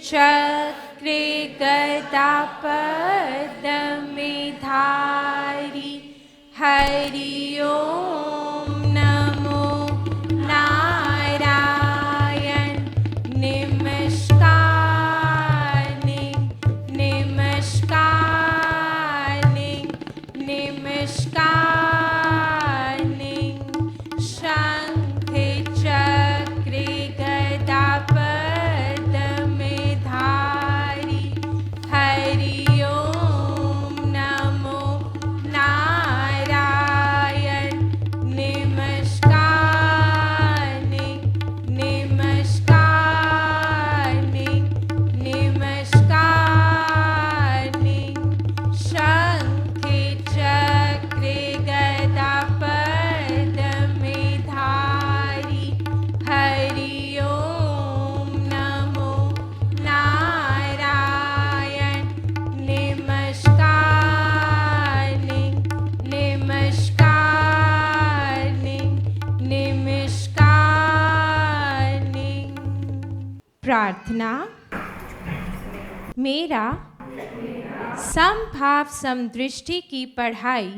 चक्रे गदा पद्मे धारी। हरि ओम नमो नारायण। नमस्कार नमस्कार नमस्कार। शंख चक्र गदा पद्मे धारी। हरि ओम नमो नारायण। नमस्कार नमस्कार नमस्कार। शंख चक्र गदा पद्मे धारी। हरि ओम नमो नारायण। नमस्कार नमस्कार नमस्कार। प्रार्थना। मेरा समभाव समदृष्टि की पढ़ाई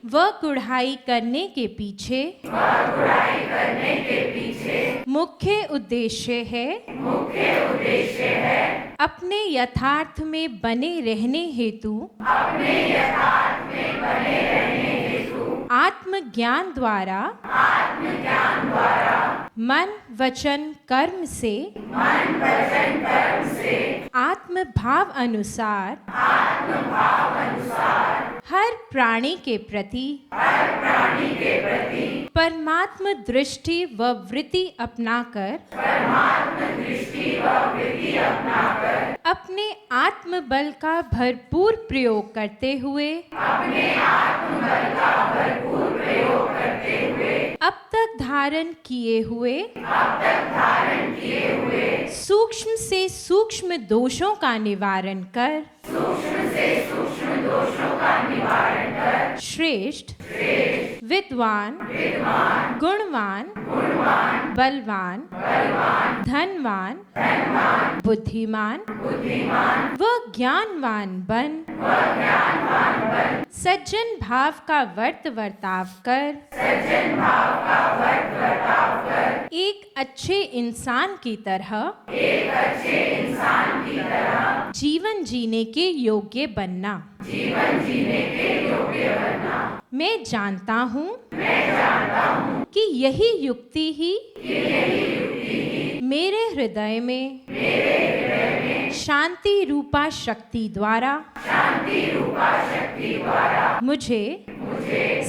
व गुढ़ाई करने के पीछे मुख्य उद्देश्य है अपने यथार्थ में बने रहने हेतु आत्मज्ञान द्वारा मन वचन कर्म से आत्मभाव अनुसार हर प्राणी के प्रति परमात्म दृष्टि व वृत्ति अपनाकर अपने आत्मबल का भरपूर प्रयोग करते हुए अब तक धारण किए हुए सूक्ष्म से सूक्ष्म दोषों का निवारण कर श्रेष्ठ विद्वान गुणवान बलवान धनवान बुद्धिमान व ज्ञानवान बन सज्जन भाव का वर्ताव कर एक अच्छे इंसान की तरह जीवन जीने के योग्य बनना। मैं जानता हूँ कि यही युक्ति ही मेरे हृदय में शांति रूपा शक्ति द्वारा मुझे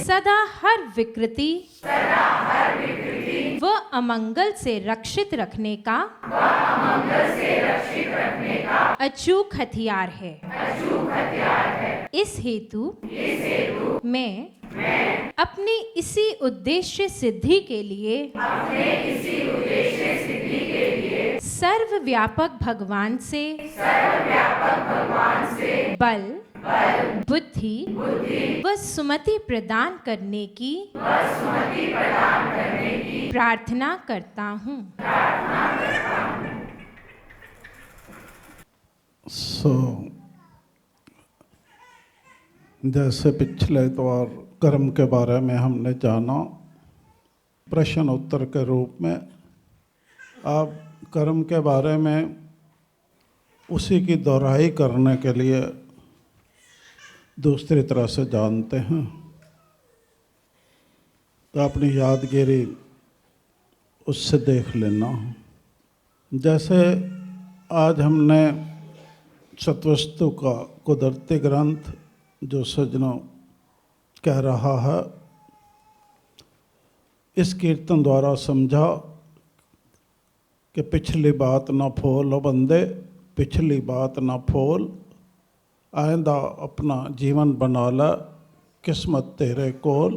सदा हर विकृति व अमंगल से रक्षित रखने का अचूक हथियार है। इस हेतु मैं अपने इसी उद्देश्य सिद्धि के लिए सर्वव्यापक भगवान से बल बुद्धि व सुमति प्रदान करने की प्रार्थना करता हूँ। जैसे पिछले द्वार कर्म के बारे में हमने जाना, प्रश्न उत्तर के रूप में आप कर्म के बारे में उसी की दोहराई करने के लिए दूसरी तरह से जानते हैं, तो अपनी यादगिरी उससे देख लेना। जैसे आज हमने सत्वस्तु का कुदरती ग्रंथ जो सज्जनों कह रहा है, इस कीर्तन द्वारा समझा कि पिछली बात न फोल ओ बंदे, पिछली बात न फोल, आइंदा अपना जीवन बना ला, किस्मत तेरे कोल,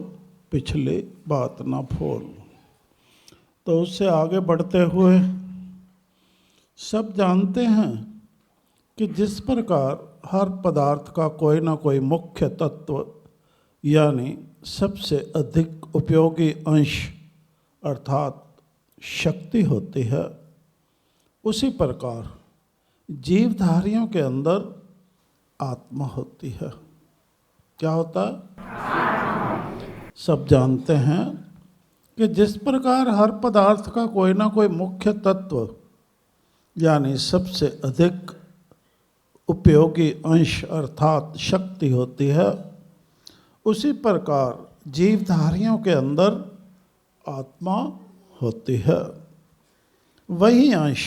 पिछली बात न फोल। तो उससे आगे बढ़ते हुए सब जानते हैं कि जिस प्रकार हर पदार्थ का कोई ना कोई मुख्य तत्व यानी सबसे अधिक उपयोगी अंश अर्थात शक्ति होती है, उसी प्रकार जीवधारियों के अंदर आत्मा होती है। क्या होता है? सब जानते हैं कि जिस प्रकार हर पदार्थ का कोई ना कोई मुख्य तत्व यानी सबसे अधिक उपयोगी अंश अर्थात शक्ति होती है, उसी प्रकार जीवधारियों के अंदर आत्मा होती है। वही अंश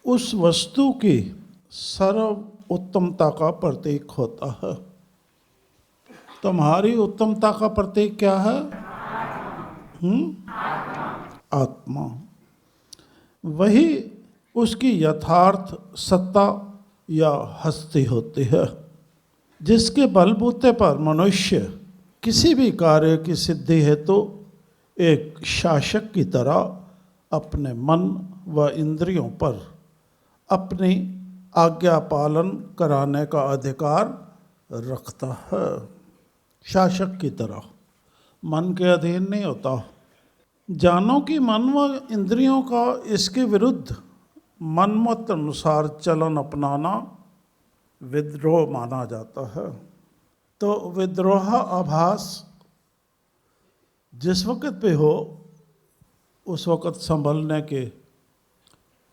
उस वस्तु की सर्व उत्तमता का प्रतीक होता है। तुम्हारी उत्तमता का प्रतीक क्या है? आत्मा। वही उसकी यथार्थ सत्ता या हस्ती होती है, जिसके बलबूते पर मनुष्य किसी भी कार्य की सिद्धि हेतु एक शासक की तरह अपने मन व इंद्रियों पर अपनी आज्ञा पालन कराने का अधिकार रखता है। शासक की तरह, मन के अधीन नहीं होता। जानो कि मन व इंद्रियों का इसके विरुद्ध मनमत अनुसार चलन अपनाना विद्रोह माना जाता है। तो विद्रोह आभास जिस वक्त पे हो उस वक्त संभलने की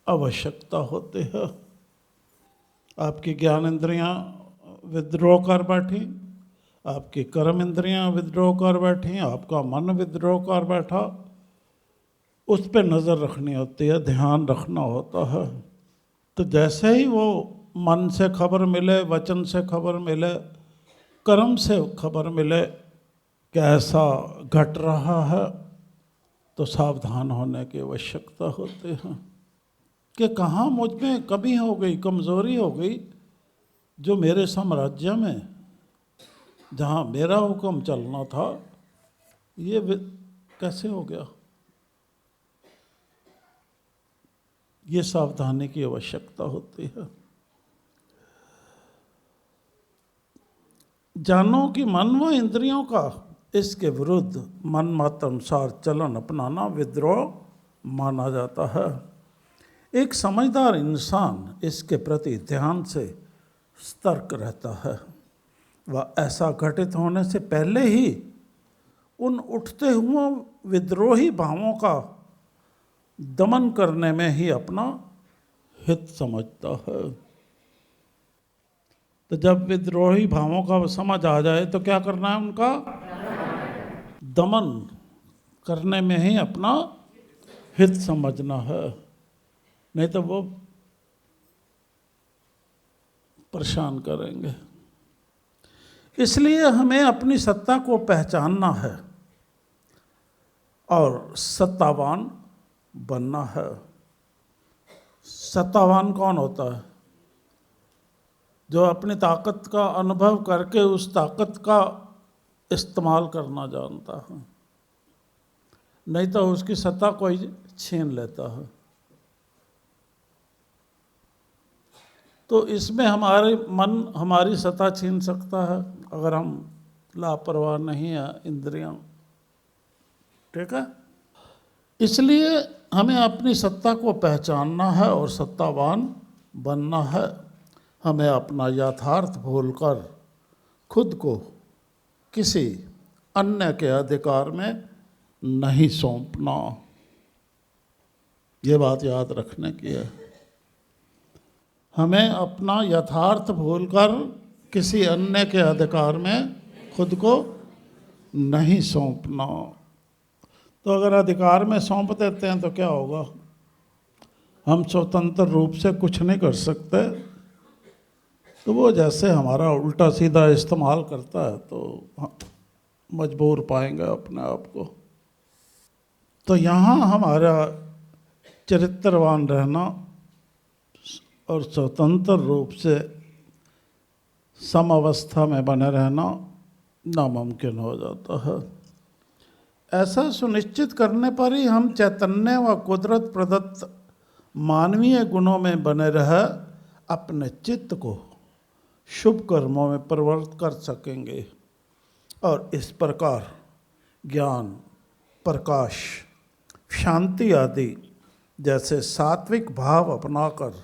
आवश्यकता होती है। आपकी ज्ञान इंद्रियां विद्रोह कर बैठी, आपकी कर्म इंद्रियां विद्रोह कर बैठी, आपका मन विद्रोह कर बैठा, उस पर नज़र रखनी होती है, ध्यान रखना होता है। तो जैसे ही वो मन से खबर मिले, वचन से खबर मिले, कर्म से खबर मिले कि ऐसा घट रहा है, तो सावधान होने की आवश्यकता होती है कि कहाँ मुझ में कमी हो गई, कमज़ोरी हो गई, जो मेरे साम्राज्य में जहाँ मेरा हुक्म चलना था ये कैसे हो गया। ये सावधानी की आवश्यकता होती है। जानो कि मन व इंद्रियों का इसके विरुद्ध मन मत अनुसार चलन अपनाना विद्रोह माना जाता है। एक समझदार इंसान इसके प्रति ध्यान से सतर्क रहता है। वह ऐसा घटित होने से पहले ही उन उठते हुए विद्रोही भावों का दमन करने में ही अपना हित समझता है। तो जब विद्रोही भावों का समझ आ जाए तो क्या करना है? उनका दमन करने में ही अपना हित समझना है, नहीं तो वो परेशान करेंगे। इसलिए हमें अपनी सत्ता को पहचानना है और सत्तावान बनना है। सत्तावान कौन होता है? जो अपनी ताकत का अनुभव करके उस ताकत का इस्तेमाल करना जानता है, नहीं तो उसकी सत्ता कोई छीन लेता है। तो इसमें हमारे मन हमारी सत्ता छीन सकता है अगर हम लापरवाह नहीं हैं, इंद्रियां। ठीक है? इसलिए हमें अपनी सत्ता को पहचानना है और सत्तावान बनना है। हमें अपना यथार्थ भूलकर खुद को किसी अन्य के अधिकार में नहीं सौंपना। ये बात याद रखने की है। हमें अपना यथार्थ भूलकर किसी अन्य के अधिकार में खुद को नहीं सौंपना। तो अगर अधिकार में सौंप देते हैं तो क्या होगा? हम स्वतंत्र रूप से कुछ नहीं कर सकते, तो वो जैसे हमारा उल्टा सीधा इस्तेमाल करता है तो मजबूर पाएंगे अपने आप को। तो यहाँ हमारा चरित्रवान रहना और स्वतंत्र रूप से समावस्था में बने रहना नामुमकिन हो जाता है। ऐसा सुनिश्चित करने पर ही हम चैतन्य व कुदरत प्रदत्त मानवीय गुणों में बने रह अपने चित्त को शुभ कर्मों में परिवर्तित कर सकेंगे और इस प्रकार ज्ञान, प्रकाश, शांति आदि जैसे सात्विक भाव अपनाकर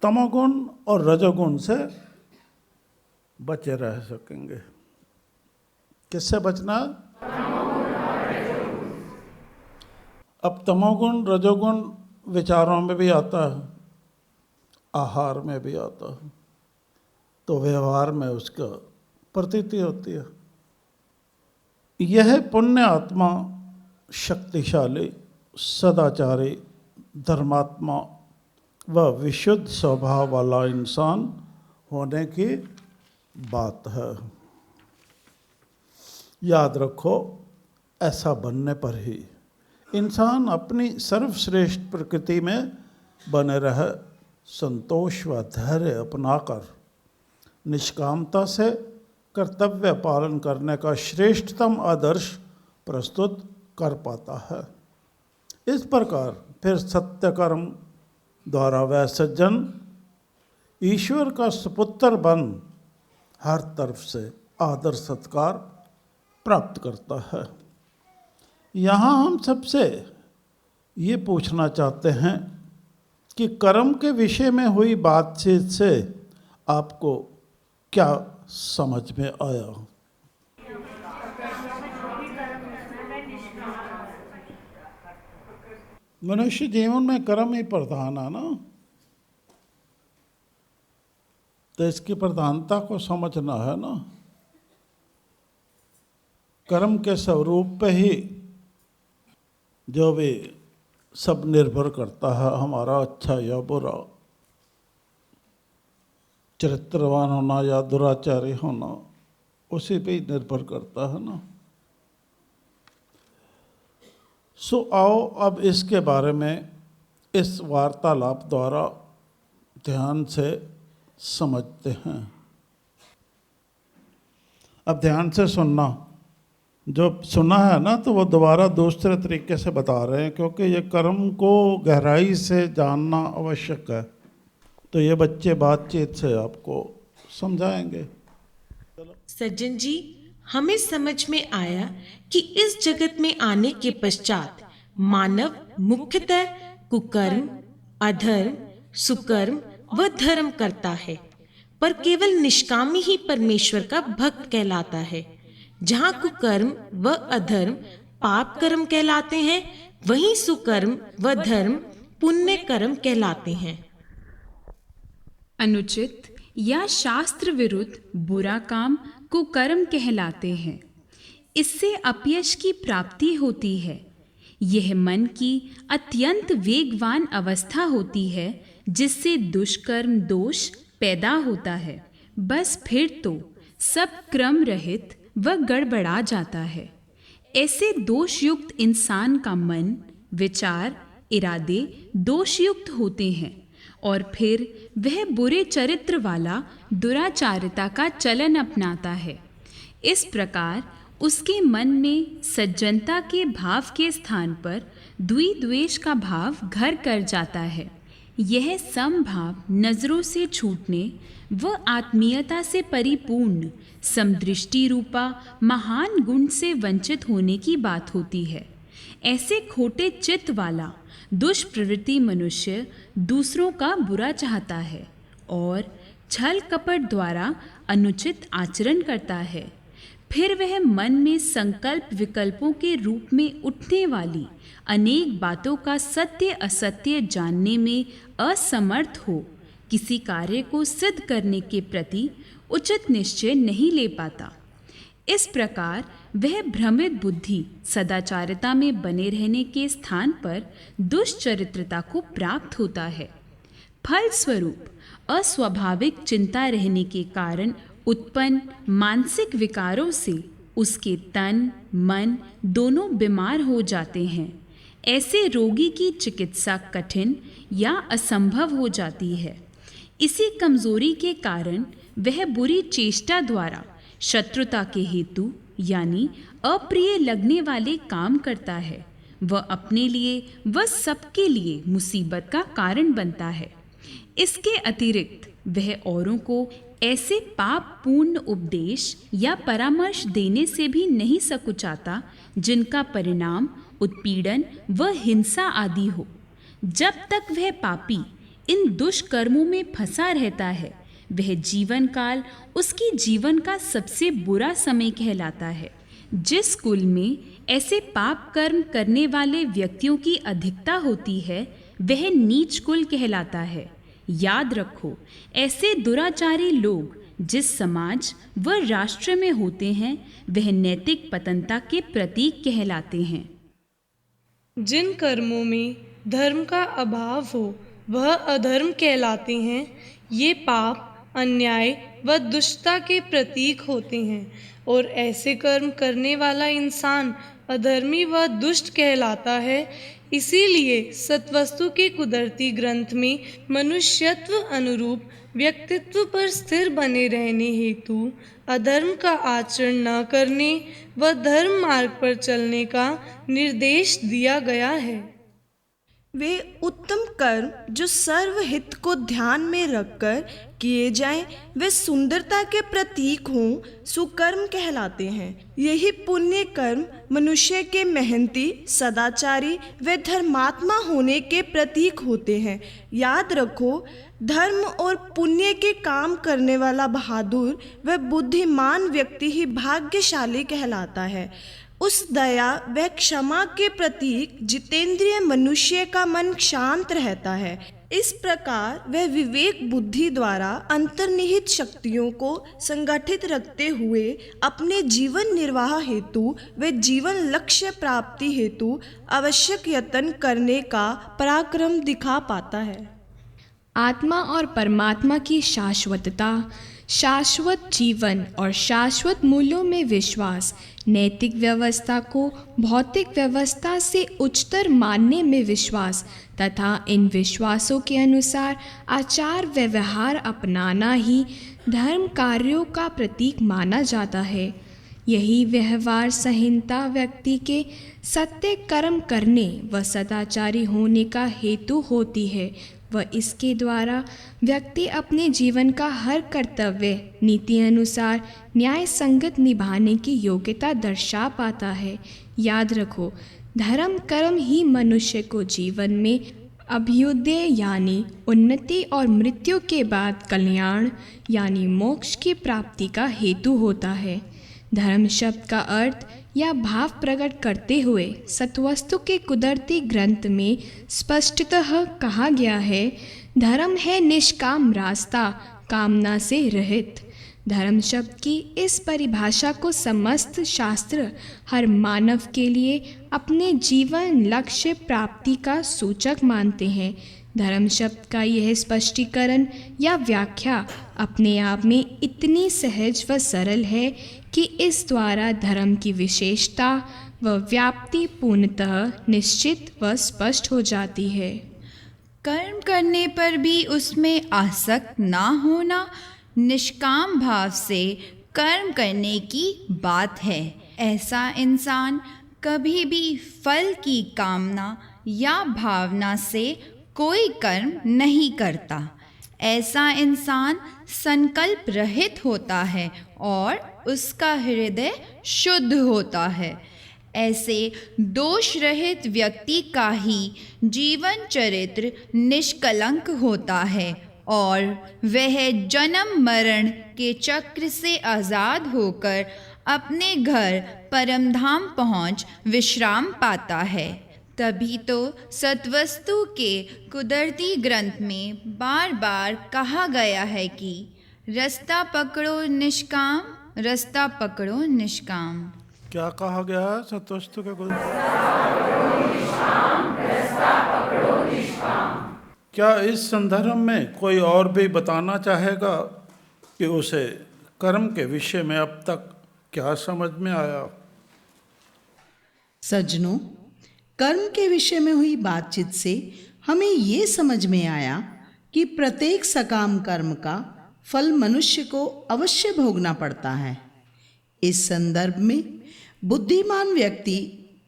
तमोगुण और रजोगुण से बचे रह सकेंगे। किससे बचना? अब तमोगुण रजोगुण विचारों में भी आता है, आहार में भी आता है, तो व्यवहार में उसका प्रतीति होती है। यह पुण्य आत्मा शक्तिशाली, सदाचारी, धर्मात्मा व विशुद्ध स्वभाव वाला इंसान होने की बात है। याद रखो, ऐसा बनने पर ही इंसान अपनी सर्वश्रेष्ठ प्रकृति में बने रहे, संतोष व धैर्य अपनाकर निष्कामता से कर्तव्य पालन करने का श्रेष्ठतम आदर्श प्रस्तुत कर पाता है। इस प्रकार फिर सत्य कर्म द्वारा वह सज्जन ईश्वर का सुपुत्र बन हर तरफ से आदर सत्कार प्राप्त करता है। यहाँ हम सबसे ये पूछना चाहते हैं कि कर्म के विषय में हुई बातचीत से आपको क्या समझ में आया? मनुष्य जीवन में कर्म ही प्रधान है ना, तो इसकी प्रधानता को समझना है ना। कर्म के स्वरूप पे ही जो भी सब निर्भर करता है, हमारा अच्छा या बुरा, चरित्रवान होना या दुराचारी होना, उसी पे ही निर्भर करता है ना। सो आओ अब इसके बारे में इस वार्तालाप द्वारा ध्यान से समझते हैं। अब ध्यान से सुनना, जो सुना है ना तो वो दोबारा दूसरे तरीके से बता रहे हैं, क्योंकि ये कर्म को गहराई से जानना आवश्यक है। तो ये बच्चे बातचीत से आपको समझाएंगे। सज्जन जी, हमें समझ में आया कि इस जगत में आने के पश्चात मानव मुख्यतः कुकर्म, अधर्म, सुकर्म व धर्म करता है, पर केवल निष्कामी ही परमेश्वर का भक्त कहलाता है। जहाँ कुकर्म व अधर्म पाप कर्म कहलाते हैं, वहीं सुकर्म व धर्म पुण्य कर्म कहलाते हैं। अनुचित या शास्त्र विरुद्ध बुरा काम कुकर्म कहलाते हैं। इससे अपयश की प्राप्ति होती है। यह मन की अत्यंत वेगवान अवस्था होती है, जिससे दुष्कर्म दोष पैदा होता है। बस फिर तो सब क्रम रहित व गड़बड़ा जाता है। ऐसे दोषयुक्त इंसान का मन, विचार, इरादे दोषयुक्त होते हैं और फिर वह बुरे चरित्र वाला दुराचारिता का चलन अपनाता है। इस प्रकार उसके मन में सज्जनता के भाव के स्थान पर द्वेष का भाव घर कर जाता है। यह समभाव नजरों से छूटने व आत्मीयता से परिपूर्ण समदृष्टि रूपा महान गुण से वंचित होने की बात होती है। ऐसे खोटे चित्त वाला दुष्प्रवृत्ति मनुष्य दूसरों का बुरा चाहता है और छल कपट द्वारा अनुचित आचरण करता है। फिर वह मन में संकल्प विकल्पों के रूप में उठने वाली अनेक बातों का सत्य असत्य जानने में असमर्थ हो किसी कार्य को सिद्ध करने के प्रति उचित निश्चय नहीं ले पाता। इस प्रकार वह भ्रमित बुद्धि सदाचारिता में बने रहने के स्थान पर दुष्चरित्रता को प्राप्त होता है। फलस्वरूप अस्वाभाविक चिंता रहने के कारण उत्पन्न मानसिक विकारों से उसके तन मन दोनों बीमार हो जाते हैं। ऐसे रोगी की चिकित्सा कठिन या असंभव हो जाती है। इसी कमजोरी के कारण वह बुरी चेष्टा द्वारा शत्रुता के हेतु यानी अप्रिय लगने वाले काम करता है। वह अपने लिए व सबके लिए मुसीबत का कारण बनता है। इसके अतिरिक्त वह औरों को ऐसे पापपूर्ण उपदेश या परामर्श देने से भी नहीं सकुचाता जिनका परिणाम उत्पीड़न व हिंसा आदि हो। जब तक वह पापी इन दुष्कर्मों में फंसा रहता है, वह जीवन काल उसकी जीवन का सबसे बुरा समय कहलाता है। जिस कुल में ऐसे पाप कर्म करने वाले व्यक्तियों की अधिकता होती है, वह नीच कुल कहलाता है। याद रखो, ऐसे दुराचारी लोग जिस समाज व राष्ट्र में होते हैं, वह नैतिक पतनता के प्रतीक कहलाते हैं। जिन कर्मों में धर्म का अभाव हो वह अधर्म कहलाते हैं। ये पाप, अन्याय व दुष्टता के प्रतीक होते हैं और ऐसे कर्म करने वाला इंसान अधर्मी व दुष्ट कहलाता है। इसीलिए सत्वस्तु के कुदरती ग्रंथ में मनुष्यत्व अनुरूप व्यक्तित्व पर स्थिर बने रहने हेतु अधर्म का आचरण न करने व धर्म मार्ग पर चलने का निर्देश दिया गया है। वे उत्तम कर्म जो सर्वहित को ध्यान में रखकर किए जाएं, वे सुंदरता के प्रतीक हों, सुकर्म कहलाते हैं। यही पुण्य कर्म मनुष्य के मेहनती, सदाचारी व धर्मात्मा होने के प्रतीक होते हैं। याद रखो, धर्म और पुण्य के काम करने वाला बहादुर व बुद्धिमान व्यक्ति ही भाग्यशाली कहलाता है। उस दया व क्षमा के प्रतीक जितेंद्रिय मनुष्य का मन शांत रहता है। इस प्रकार वह विवेक बुद्धि द्वारा अंतर्निहित शक्तियों को संगठित रखते हुए अपने जीवन निर्वाह हेतु व जीवन लक्ष्य प्राप्ति हेतु आवश्यक यत्न करने का पराक्रम दिखा पाता है। आत्मा और परमात्मा की शाश्वतता, शाश्वत जीवन और शाश्वत मूल्यों में विश्वास, नैतिक व्यवस्था को भौतिक व्यवस्था से उच्चतर मानने में विश्वास तथा इन विश्वासों के अनुसार आचार व्यवहार अपनाना ही धर्म कार्यों का प्रतीक माना जाता है। यही व्यवहार संहिता व्यक्ति के सत्य कर्म करने व सदाचारी होने का हेतु होती है व इसके द्वारा व्यक्ति अपने जीवन का हर कर्तव्य नीति अनुसार न्याय संगत निभाने की योग्यता दर्शा पाता है। याद रखो, धर्म कर्म ही मनुष्य को जीवन में अभ्युदय यानी उन्नति और मृत्यु के बाद कल्याण यानी मोक्ष की प्राप्ति का हेतु होता है। धर्म शब्द का अर्थ या भाव प्रकट करते हुए सत्वस्तु के कुदरती ग्रंथ में स्पष्टतः कहा गया है, धर्म है निष्काम रास्ता, कामना से रहित। धर्म शब्द की इस परिभाषा को समस्त शास्त्र हर मानव के लिए अपने जीवन लक्ष्य प्राप्ति का सूचक मानते हैं। धर्म शब्द का यह स्पष्टीकरण या व्याख्या अपने आप में इतनी सहज व सरल है कि इस द्वारा धर्म की विशेषता व व्याप्ति पूर्णतः निश्चित व स्पष्ट हो जाती है। कर्म करने पर भी उसमें आसक्त ना होना निष्काम भाव से कर्म करने की बात है। ऐसा इंसान कभी भी फल की कामना या भावना से कोई कर्म नहीं करता। ऐसा इंसान संकल्प रहित होता है और उसका हृदय शुद्ध होता है। ऐसे दोष रहित व्यक्ति का ही जीवन चरित्र निष्कलंक होता है और वह जन्म मरण के चक्र से आज़ाद होकर अपने घर परमधाम पहुँच विश्राम पाता है। तभी तो सत्वस्तु के कुदरती ग्रंथ में बार बार कहा गया है कि रास्ता पकड़ो निष्काम, रास्ता पकड़ो निष्काम। क्या कहा गया है सत्वस्तु के कुल? क्या इस संदर्भ में कोई और भी बताना चाहेगा कि उसे कर्म के विषय में अब तक क्या समझ में आया? सज्जनों, कर्म के विषय में हुई बातचीत से हमें ये समझ में आया कि प्रत्येक सकाम कर्म का फल मनुष्य को अवश्य भोगना पड़ता है। इस संदर्भ में बुद्धिमान व्यक्ति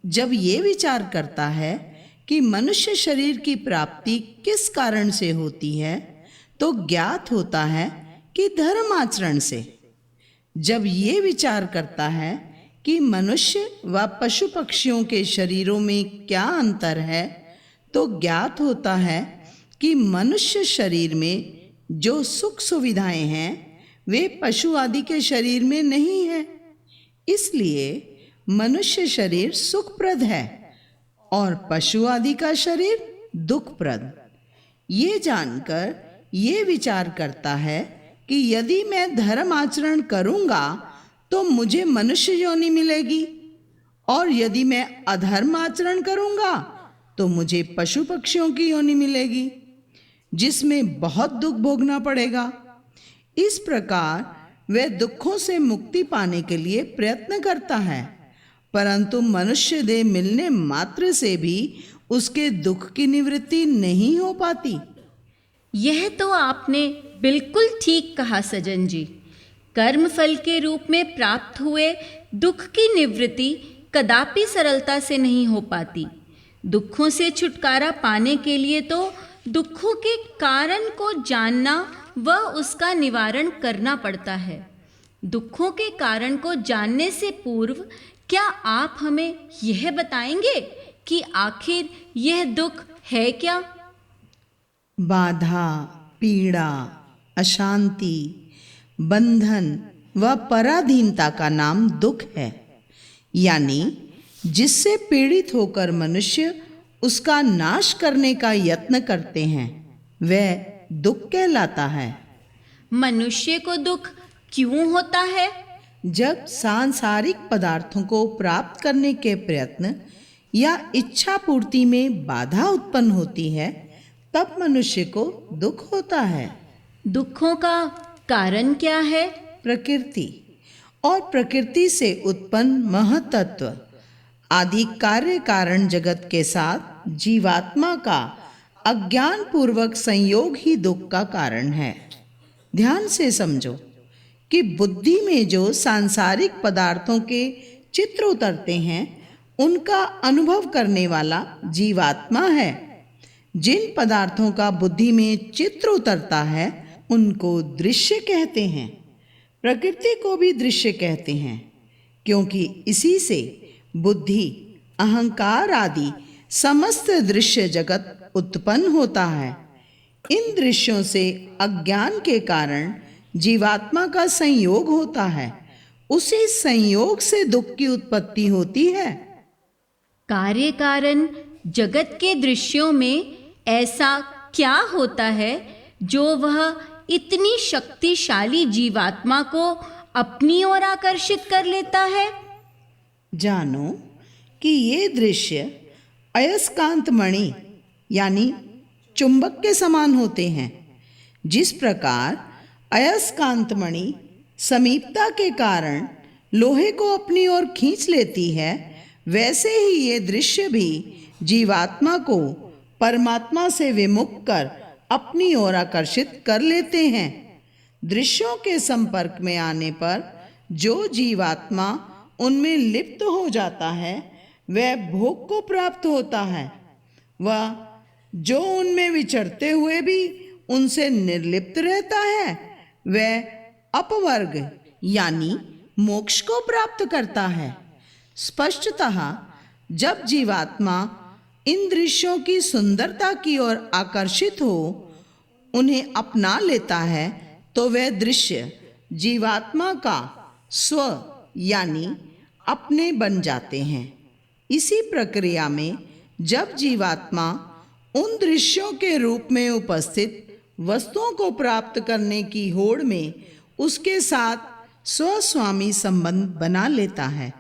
जब ये विचार करता है कि मनुष्य शरीर की प्राप्ति किस कारण से होती है, तो ज्ञात होता है कि धर्म आचरण से। जब ये विचार करता है कि मनुष्य व पशु पक्षियों के शरीरों में क्या अंतर है, तो ज्ञात होता है कि मनुष्य शरीर में जो सुख सुविधाएं हैं वे पशु आदि के शरीर में नहीं है। इसलिए मनुष्य शरीर सुखप्रद है और पशु आदि का शरीर दुखप्रद। ये जानकर ये विचार करता है कि यदि मैं धर्म आचरण करूंगा तो मुझे मनुष्य योनि मिलेगी, और यदि मैं अधर्म आचरण करूंगा तो मुझे पशु पक्षियों की योनि मिलेगी, जिसमें बहुत दुख भोगना पड़ेगा। इस प्रकार वह दुखों से मुक्ति पाने के लिए प्रयत्न करता है, परंतु मनुष्य देह मिलने मात्र से भी उसके दुख की निवृत्ति नहीं हो पाती। यह तो आपने बिल्कुल ठीक कहा सज्जन जी। कर्म फल के रूप में प्राप्त हुए दुख की निवृत्ति कदापि सरलता से नहीं हो पाती। दुखों से छुटकारा पाने के लिए तो दुखों के कारण को जानना व उसका निवारण करना पड़ता है। दुखों के कारण को जानने से पूर्व क्या आप हमें यह बताएंगे कि आखिर यह दुख है क्या? बाधा, पीड़ा, अशांति, बंधन व पराधीनता का नाम दुख है, यानी जिससे पीड़ित होकर मनुष्य उसका नाश करने का यत्न करते हैं वह दुख कहलाता है। मनुष्य को दुख क्यों होता है? जब सांसारिक पदार्थों को प्राप्त करने के प्रयत्न या इच्छा पूर्ति में बाधा उत्पन्न होती है तब मनुष्य को दुख होता है। दुखों का कारण क्या है? प्रकृति और प्रकृति से उत्पन्न महतत्व आदि कार्य कारण जगत के साथ जीवात्मा का अज्ञान पूर्वक संयोग ही दुख का कारण है। ध्यान से समझो कि बुद्धि में जो सांसारिक पदार्थों के चित्र उतरते हैं उनका अनुभव करने वाला जीवात्मा है। जिन पदार्थों का बुद्धि में चित्र उतरता है उनको दृश्य कहते हैं। प्रकृति को भी दृश्य कहते हैं, क्योंकि इसी से बुद्धि, अहंकार आदि समस्त दृश्य जगत उत्पन्न होता है। इन दृश्यों से अज्ञान के कारण जीवात्मा का संयोग होता है। उसी संयोग से दुख की उत्पत्ति होती है। कार्य कारण जगत के दृश्यों में ऐसा क्या होता है जो वह इतनी शक्तिशाली जीवात्मा को अपनी ओर आकर्षित कर लेता है? जानो कि ये दृश्य अयस्कांत मणि यानी चुंबक के समान होते हैं। जिस प्रकार अयस्कांत मणि समीपता के कारण लोहे को अपनी ओर खींच लेती है, वैसे ही ये दृश्य भी जीवात्मा को परमात्मा से विमुख कर अपनी ओर आकर्षित कर लेते हैं। दृश्यों के संपर्क में आने पर जो जीवात्मा उनमें लिप्त हो जाता है वह भोग को प्राप्त होता है। वह जो उनमें विचरते हुए भी उनसे निर्लिप्त रहता है वह अपवर्ग यानी मोक्ष को प्राप्त करता है। स्पष्टतः जब जीवात्मा इन दृश्यों की सुंदरता की ओर आकर्षित हो उन्हें अपना लेता है तो वह दृश्य जीवात्मा का स्व यानी अपने बन जाते हैं। इसी प्रक्रिया में जब जीवात्मा उन दृश्यों के रूप में उपस्थित वस्तुओं को प्राप्त करने की होड़ में उसके साथ स्वस्वामी संबंध बना लेता है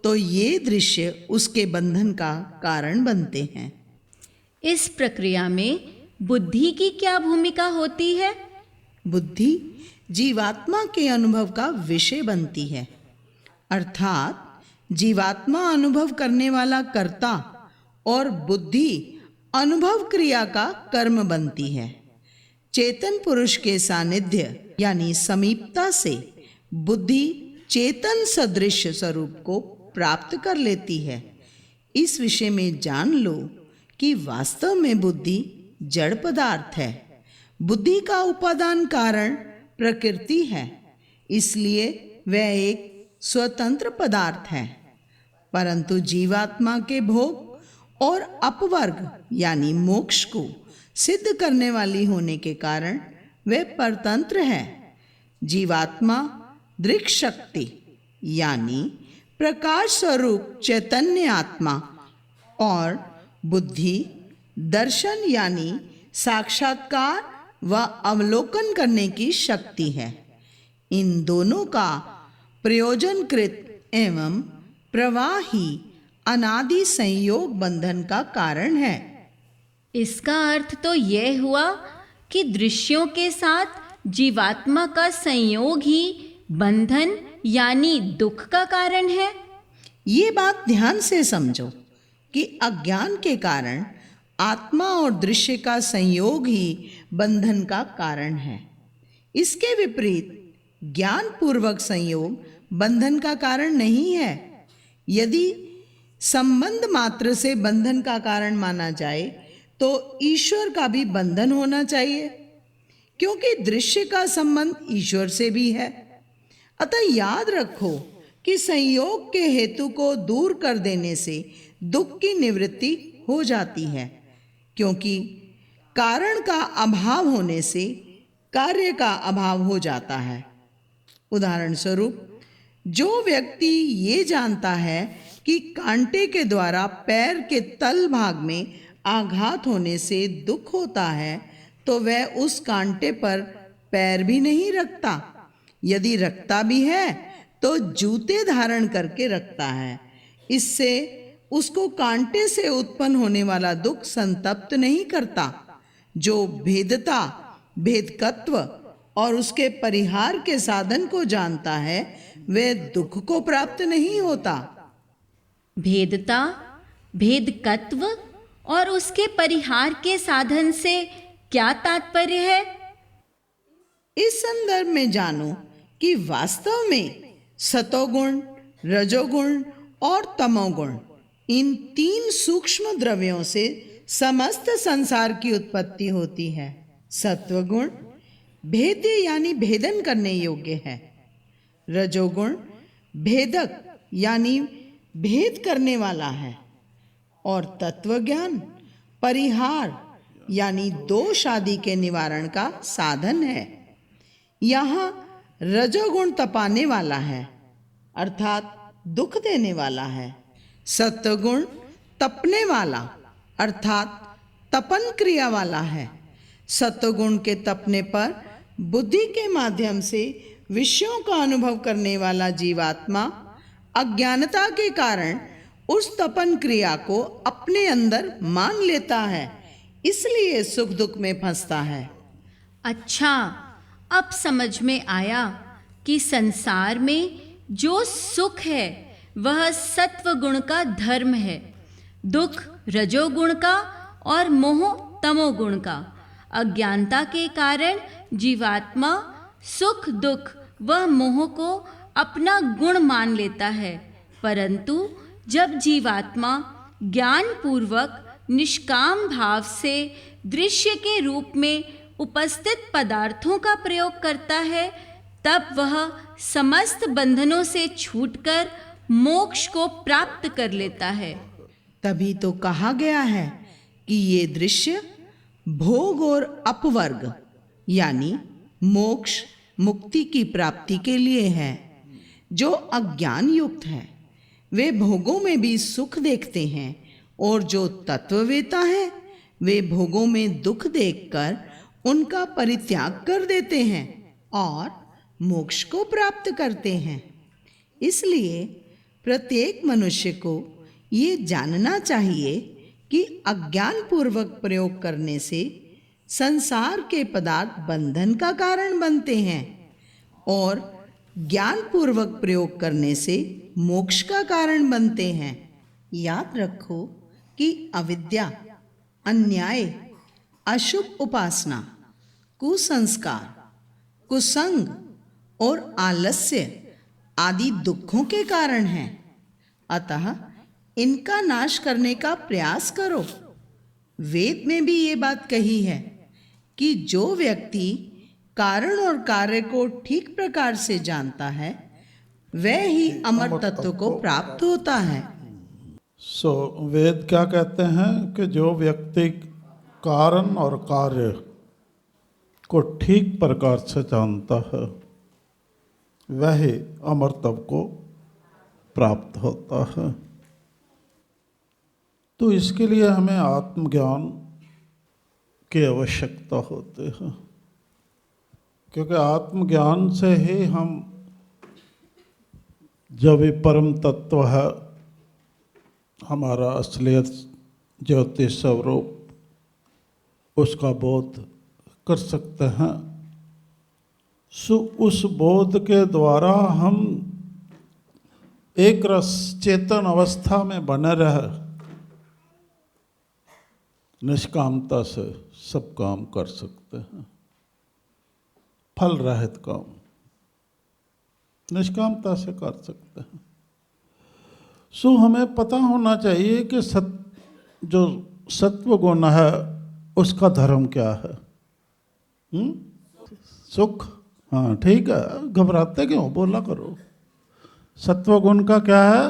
तो ये दृश्य उसके बंधन का कारण बनते हैं। इस प्रक्रिया में बुद्धि की क्या भूमिका होती है? बुद्धि जीवात्मा के अनुभव का विषय बनती है, अर्थात जीवात्मा अनुभव करने वाला कर्ता और बुद्धि अनुभव क्रिया का कर्म बनती है। चेतन पुरुष के सानिध्य यानी समीपता से बुद्धि चेतन सदृश स्वरूप को प्राप्त कर लेती है। इस विषय में जान लो कि वास्तव में बुद्धि जड़ पदार्थ है। बुद्धि का उपादान कारण प्रकृति है, इसलिए वह एक स्वतंत्र पदार्थ हैं, परंतु जीवात्मा के भोग और अपवर्ग यानी मोक्ष को सिद्ध करने वाली होने के कारण वे परतंत्र है। जीवात्मा दृक् शक्ति यानी प्रकाश स्वरूप चैतन्य आत्मा और बुद्धि दर्शन यानी साक्षात्कार व अवलोकन करने की शक्ति है। इन दोनों का प्रयोजनकृत एवं प्रवाही अनादि संयोग बंधन का कारण है। इसका अर्थ तो यह हुआ कि दृश्यों के साथ जीवात्मा का संयोग ही बंधन यानी दुख का कारण है। ये बात ध्यान से समझो कि अज्ञान के कारण आत्मा और दृश्य का संयोग ही बंधन का कारण है। इसके विपरीत ज्ञान पूर्वक संयोग बंधन का कारण नहीं है। यदि संबंध मात्र से बंधन का कारण माना जाए तो ईश्वर का भी बंधन होना चाहिए, क्योंकि दृश्य का संबंध ईश्वर से भी है। अतः याद रखो कि संयोग के हेतु को दूर कर देने से दुख की निवृत्ति हो जाती है, क्योंकि कारण का अभाव होने से कार्य का अभाव हो जाता है। उदाहरण स्वरूप, जो व्यक्ति ये जानता है कि कांटे के द्वारा पैर के तल भाग में आघात होने से दुख होता है, तो वह उस कांटे पर पैर भी नहीं रखता। यदि रखता भी है तो जूते धारण करके रखता है। इससे उसको कांटे से उत्पन्न होने वाला दुख संतप्त नहीं करता। जो भेदता, भेदकत्व और उसके परिहार के साधन को जानता है, वह दुख को प्राप्त नहीं होता। भेदता, भेदकत्व और उसके परिहार के साधन से क्या तात्पर्य है? इस संदर्भ में जानो कि वास्तव में सतोगुण, रजोगुण और तमोगुण, इन 3 सूक्ष्म द्रव्यों से समस्त संसार की उत्पत्ति होती है। सत्वगुण भेद्य यानी भेदन करने योग्य है। रजोगुण भेदक यानी भेद करने वाला है। और तत्वज्ञान परिहार यानी दोष आदि के निवारण का साधन है। यहाँ रजोगुण तपाने वाला है, अर्थात दुख देने वाला है। सत्वगुण तपने वाला अर्थात तपन क्रिया वाला है। सत्वगुण के तपने पर बुद्धि के माध्यम से विषयों का अनुभव करने वाला जीवात्मा अज्ञानता के कारण उस तपन क्रिया को अपने अंदर मान लेता है, इसलिए सुख दुख में फंसता है। अच्छा, अब समझ में आया कि संसार में जो सुख है वह सत्व गुण का धर्म है, दुख रजोगुण का और मोह तमोगुण का। अज्ञानता के कारण जीवात्मा सुख दुख व मोह को अपना गुण मान लेता है, परंतु जब जीवात्मा ज्ञान पूर्वक निष्काम भाव से दृश्य के रूप में उपस्थित पदार्थों का प्रयोग करता है, तब वह समस्त बंधनों से छूटकर मोक्ष को प्राप्त कर लेता है। तभी तो कहा गया है कि ये दृश्य भोग और अपवर्ग यानी मोक्ष मुक्ति की प्राप्ति के लिए है। जो अज्ञान युक्त है वे भोगों में भी सुख देखते हैं, और जो तत्ववेता है वे भोगों में दुख देखकर उनका परित्याग कर देते हैं और मोक्ष को प्राप्त करते हैं। इसलिए प्रत्येक मनुष्य को ये जानना चाहिए कि अज्ञान पूर्वक प्रयोग करने से संसार के पदार्थ बंधन का कारण बनते हैं और ज्ञान पूर्वक प्रयोग करने से मोक्ष का कारण बनते हैं। याद रखो कि अविद्या, अन्याय, अशुभ उपासना, कुसंस्कार, कुसंग और आलस्य आदि दुखों के कारण हैं। अतः इनका नाश करने का प्रयास करो। वेद में भी ये बात कही है कि जो व्यक्ति कारण और कार्य को ठीक प्रकार से जानता है वह ही अमर तत्व को प्राप्त होता है। सो वेद क्या कहते हैं कि जो व्यक्ति कारण और कार्य को ठीक प्रकार से जानता है वह अमरत्व को प्राप्त होता है। तो इसके लिए हमें आत्मज्ञान की आवश्यकता होती है, क्योंकि आत्मज्ञान से ही हम जो भी परम तत्व है, हमारा असलियत ज्योति स्वरूप, उसका बोध कर सकते हैं। सो उस बोध के द्वारा हम एक रस चेतन अवस्था में बने रहे, निष्कामता से सब काम कर सकते हैं। फल रहित काम निष्कामता से कर सकते हैं। सो हमें पता होना चाहिए कि जो सत्व गुण है उसका धर्म क्या है। सुख, हाँ ठीक है, घबराते क्यों, बोला करो। सत्व गुण का क्या है?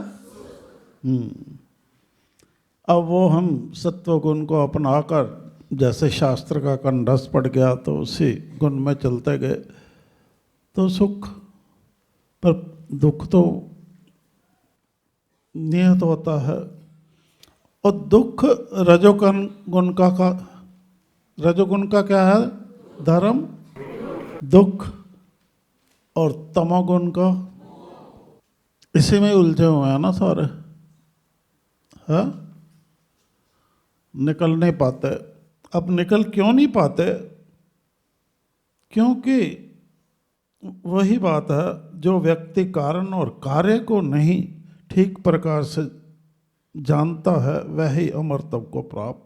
अब वो हम सत्व गुण को अपनाकर, जैसे शास्त्र का कंठस्थ पड़ गया तो उसी गुण में चलते गए तो सुख, पर दुख तो नियत होता है। और दुख रजोगुण का क्या है? धर्म। दुख और तमोगुण का इसी में उलझे हुए हैं ना सारे, है? निकल नहीं पाते। अब निकल क्यों नहीं पाते? क्योंकि वही बात है, जो व्यक्ति कारण और कार्य को नहीं ठीक प्रकार से जानता है वह ही अमरत्व को प्राप्त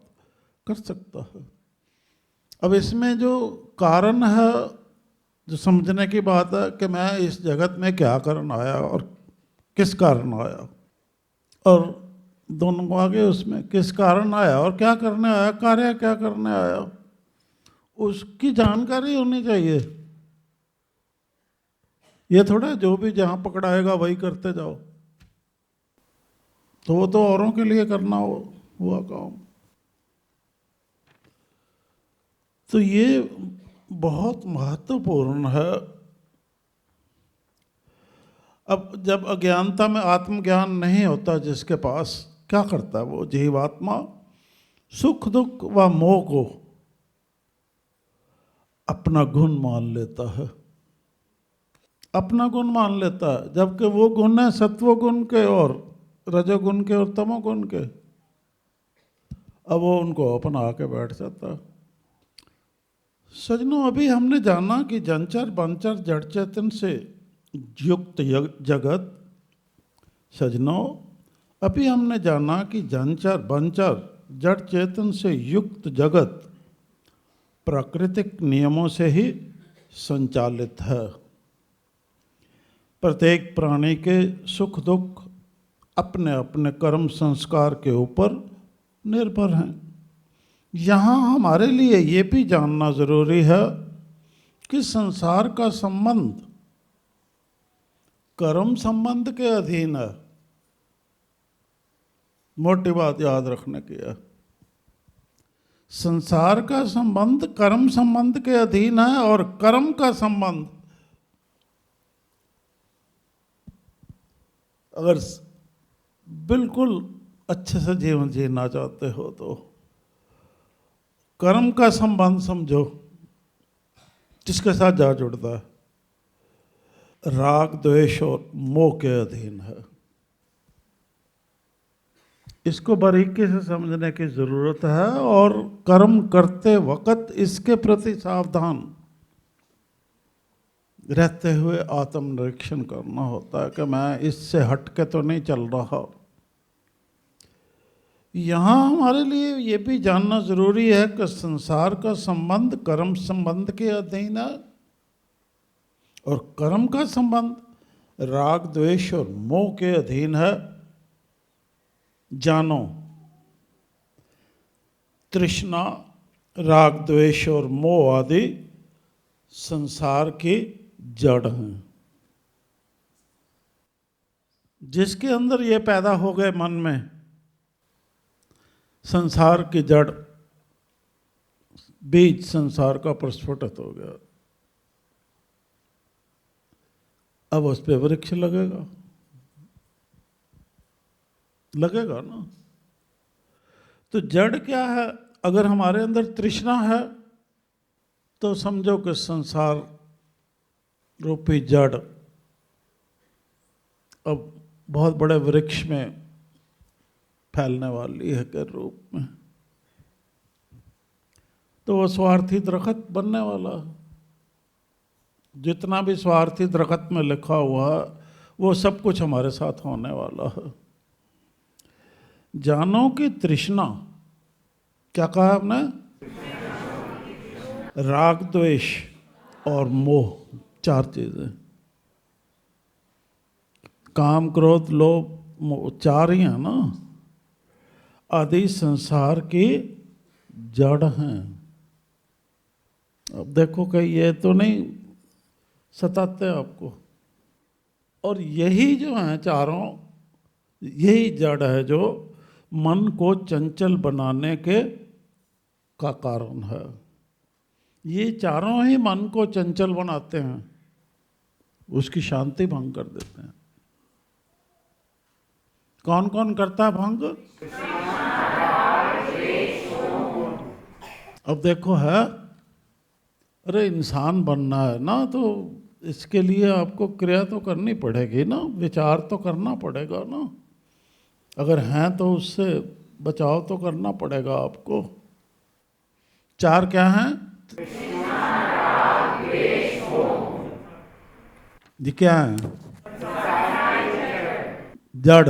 कर सकता है। अब इसमें जो कारण है, जो समझने की बात है कि मैं इस जगत में क्या कारण आया और किस कारण आया, और दोनों आगे उसमें किस कारण आया और क्या करने आया, कार्य क्या करने आया, उसकी जानकारी होनी चाहिए। ये थोड़ा जो भी जहाँ पकड़ाएगा वही करते जाओ, तो वो तो औरों के लिए करना हुआ काम। तो ये बहुत महत्वपूर्ण है। अब जब अज्ञानता में आत्मज्ञान नहीं होता जिसके पास, क्या करता है वो जीवात्मा? सुख दुख व मोह को अपना गुण मान लेता है, अपना गुण मान लेता है, जबकि वो गुण है सत्व गुण के और रजोगुण के और तमोगुण के। अब वो उनको अपना आके बैठ जाता है। सजनों, अभी हमने जाना कि जंचर बंचर जड़ चेतन से युक्त जगत, सजनों अभी हमने जाना कि जंचर बंचर जड़ चेतन से युक्त जगत प्राकृतिक नियमों से ही संचालित है। प्रत्येक प्राणी के सुख दुख अपने अपने कर्म संस्कार के ऊपर निर्भर हैं। यहाँ हमारे लिए ये भी जानना जरूरी है कि संसार का संबंध कर्म संबंध के अधीन है। मोटी बात याद रखने की है, संसार का संबंध कर्म संबंध के अधीन है, और कर्म का संबंध अगर बिल्कुल अच्छे से जीवन जीना चाहते हो तो कर्म का संबंध समझो जिसके साथ जा जुड़ता है, राग द्वेष और मोह के अधीन है। इसको बारीकी से समझने की जरूरत है, और कर्म करते वक्त इसके प्रति सावधान रहते हुए आत्मनिरीक्षण करना होता है कि मैं इससे हटके तो नहीं चल रहा। यहाँ हमारे लिए ये भी जानना जरूरी है कि संसार का संबंध कर्म संबंध के अधीन है, और कर्म का संबंध राग द्वेष और मोह के अधीन है। जानो, तृष्णा राग द्वेष और मोह आदि संसार की जड़ हैं। जिसके अंदर ये पैदा हो गए मन में, संसार की जड़, बीज संसार का प्रस्फुटित हो गया, अब उस पे वृक्ष लगेगा, लगेगा ना। तो जड़ क्या है? अगर हमारे अंदर तृष्णा है तो समझो कि संसार रूपी जड़ अब बहुत बड़े वृक्ष में फैलने वाली है के रूप में, तो वो स्वार्थी दरख्त बनने वाला है। जितना भी स्वार्थी दरख्त में लिखा हुआ है वो सब कुछ हमारे साथ होने वाला है। जानो की तृष्णा, क्या कहा आपने? राग, द्वेष और मोह, चार चीजें। काम, क्रोध, लोभ, मोह, चार ही है ना, आदि संसार की जड़ हैं। अब देखो कहीं ये तो नहीं सताते आपको। और यही जो है चारों, यही जड़ है जो मन को चंचल बनाने के का कारण है। ये चारों ही मन को चंचल बनाते हैं, उसकी शांति भंग कर देते हैं। कौन कौन करता है भंग? अब देखो है, अरे इंसान बनना है ना, तो इसके लिए आपको क्रिया तो करनी पड़ेगी ना, विचार तो करना पड़ेगा ना। अगर हैं तो उससे बचाव तो करना पड़ेगा आपको। चार क्या हैं? ये क्या है? जड़।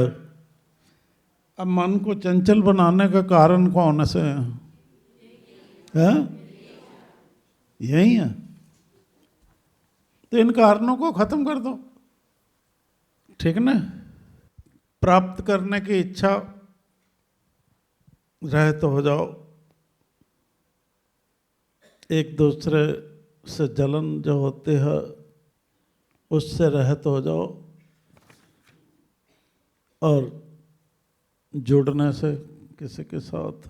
अब मन को चंचल बनाने का कारण कौन से है? यही है। तो इन कारणों को खत्म कर दो, ठीक ना। प्राप्त करने की इच्छा रहित हो जाओ, एक दूसरे से जलन जो होती है उससे रहित हो जाओ, और जुड़ने से किसी के साथ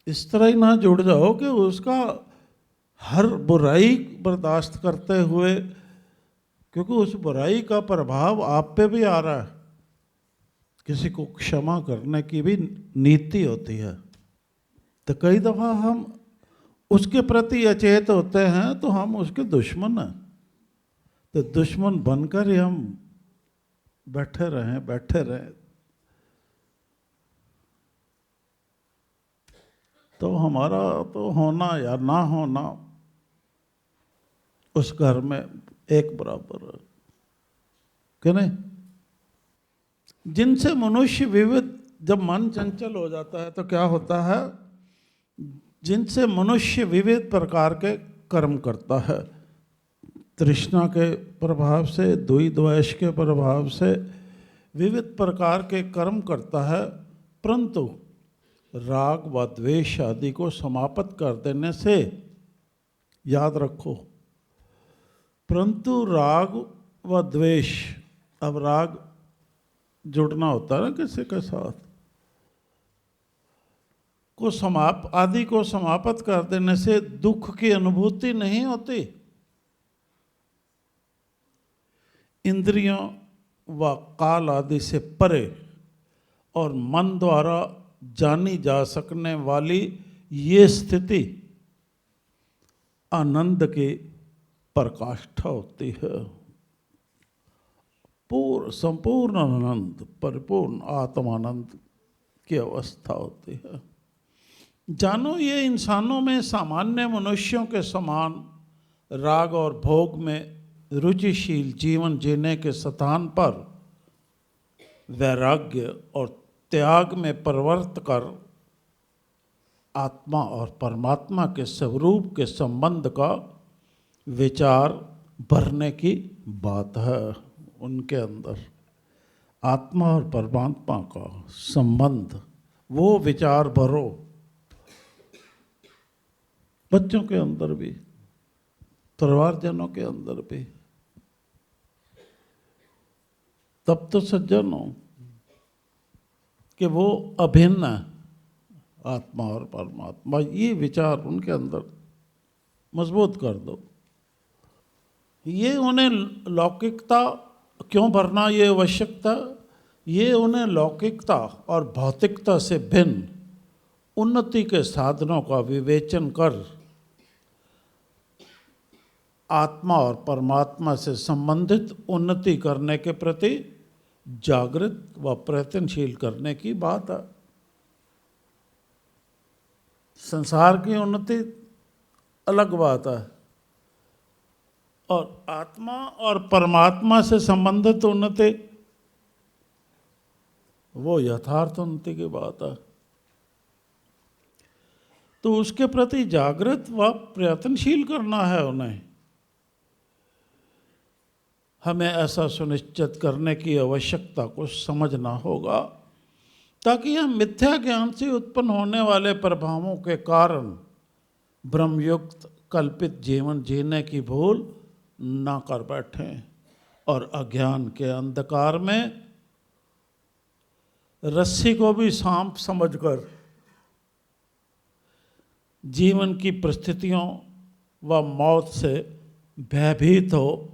इस तरह ही ना जुड़ जाओ कि उसका हर बुराई बर्दाश्त करते हुए, क्योंकि उस बुराई का प्रभाव आप पे भी आ रहा है, किसी को क्षमा करने की भी नीति होती है। तो कई दफ़ा हम उसके प्रति अचेत होते हैं तो हम उसके दुश्मन हैं। तो दुश्मन बनकर ही हम बैठे रहें तो हमारा तो होना या ना होना उस घर में एक बराबर है, कि नहीं। जिनसे मनुष्य विविध, जब मन चंचल हो जाता है तो क्या होता है, जिनसे मनुष्य विविध प्रकार के कर्म करता है, तृष्णा के प्रभाव से, द्वेष के प्रभाव से विविध प्रकार के कर्म करता है, परंतु राग व द्वेष आदि को समाप्त कर देने से, याद रखो, परंतु राग व द्वेष, अब राग जुड़ना होता है ना किसी के साथ, को आदि को समाप्त कर देने से दुख की अनुभूति नहीं होती। इंद्रियों व काल आदि से परे और मन द्वारा जानी जा सकने वाली ये स्थिति आनंद की प्रकाष्ठा होती है। संपूर्ण आनंद, परिपूर्ण आत्मानंद की अवस्था होती है। जानो ये इंसानों में सामान्य मनुष्यों के समान राग और भोग में रुचिशील जीवन जीने के स्थान पर वैराग्य और त्याग में परिवर्त कर आत्मा और परमात्मा के स्वरूप के संबंध का विचार भरने की बात है। उनके अंदर आत्मा और परमात्मा का संबंध, वो विचार भरो। बच्चों के अंदर भी, परिवारजनों के अंदर भी। तब तो सज्जन हो कि वो अभिन्न है, आत्मा और परमात्मा, ये विचार उनके अंदर मजबूत कर दो। ये उन्हें लौकिकता क्यों भरना ये आवश्यकता, ये उन्हें लौकिकता और भौतिकता से भिन्न उन्नति के साधनों का विवेचन कर आत्मा और परमात्मा से संबंधित उन्नति करने के प्रति जागृत व प्रयत्नशील करने की बात है। संसार की उन्नति अलग बात है और आत्मा और परमात्मा से संबंधित उन्नति वो यथार्थ उन्नति की बात है। तो उसके प्रति जागृत व प्रयत्नशील करना है उन्हें। हमें ऐसा सुनिश्चित करने की आवश्यकता को समझना होगा ताकि हम मिथ्या ज्ञान से उत्पन्न होने वाले प्रभावों के कारण ब्रह्मयुक्त कल्पित जीवन जीने की भूल ना कर बैठें और अज्ञान के अंधकार में रस्सी को भी सांप समझकर जीवन की परिस्थितियों व मौत से भयभीत हो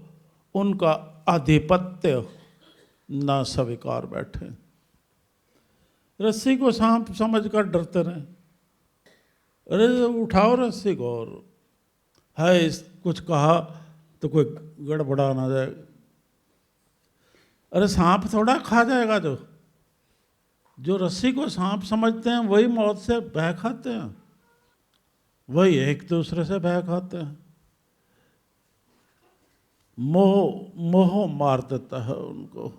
उनका आधिपत्य न स्वीकार बैठे। रस्सी को सांप समझकर डरते रहें, अरे उठाओ रस्सी को, और है इस कुछ कहा तो कोई गड़बड़ा ना जाए। अरे सांप थोड़ा खा जाएगा। जो रस्सी को सांप समझते हैं वही मौत से भय खाते हैं, वही एक दूसरे से भय खाते हैं। मोह मार देता है उनको।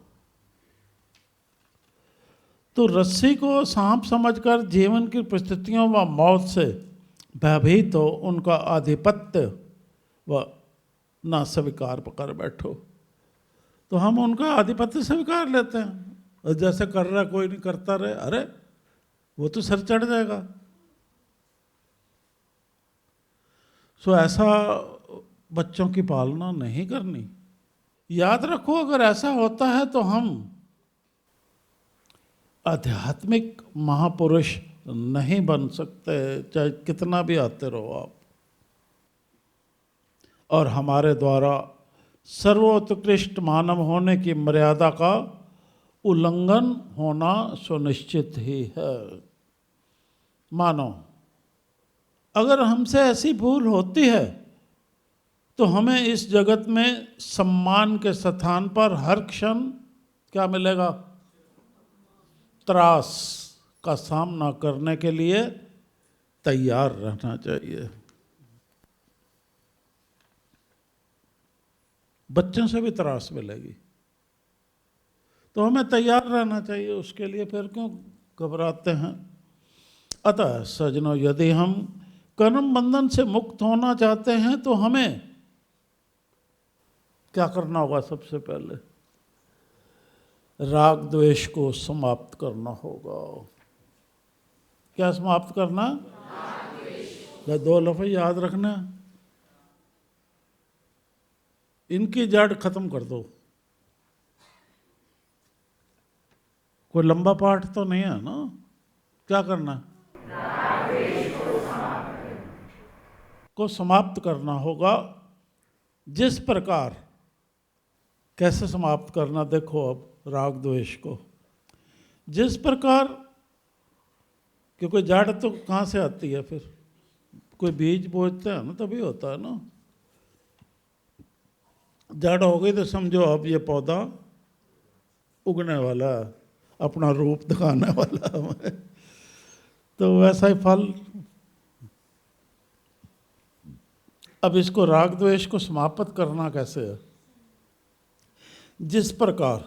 तो रस्सी को सांप समझकर जीवन की परिस्थितियों व मौत से भयभीत हो उनका आधिपत्य व ना स्वीकार कर बैठो। तो हम उनका आधिपत्य स्वीकार लेते हैं, और जैसे कर रहा कोई नहीं करता रहे, अरे वो तो सर चढ़ जाएगा। सो ऐसा बच्चों की पालना नहीं करनी। याद रखो, अगर ऐसा होता है तो हम आध्यात्मिक महापुरुष नहीं बन सकते, चाहे कितना भी आते रहो आप। और हमारे द्वारा सर्वोत्कृष्ट मानव होने की मर्यादा का उल्लंघन होना सुनिश्चित ही है। मानो अगर हमसे ऐसी भूल होती है तो हमें इस जगत में सम्मान के स्थान पर हर क्षण क्या मिलेगा? त्रास का सामना करने के लिए तैयार रहना चाहिए। बच्चों से भी त्रास मिलेगी, तो हमें तैयार रहना चाहिए उसके लिए। फिर क्यों घबराते हैं? अतः सज्जनों, यदि हम कर्म बंधन से मुक्त होना चाहते हैं तो हमें क्या करना होगा? सबसे पहले राग द्वेष को समाप्त करना होगा। क्या समाप्त करना? दो लफ्ज़ याद रखना, इनकी जड़ खत्म कर दो। कोई लंबा पाठ तो नहीं है ना? क्या करना? को समाप्त करना होगा। जिस प्रकार, कैसे समाप्त करना? देखो अब राग द्वेष को जिस प्रकार, क्योंकि जड़ तो कहाँ से आती है? फिर कोई बीज बोते हैं ना, तभी होता है ना। जड़ हो गई तो समझो अब ये पौधा उगने वाला है, अपना रूप दिखाने वाला है। तो वैसा ही फल। अब इसको राग द्वेष को समाप्त करना कैसे है? जिस प्रकार,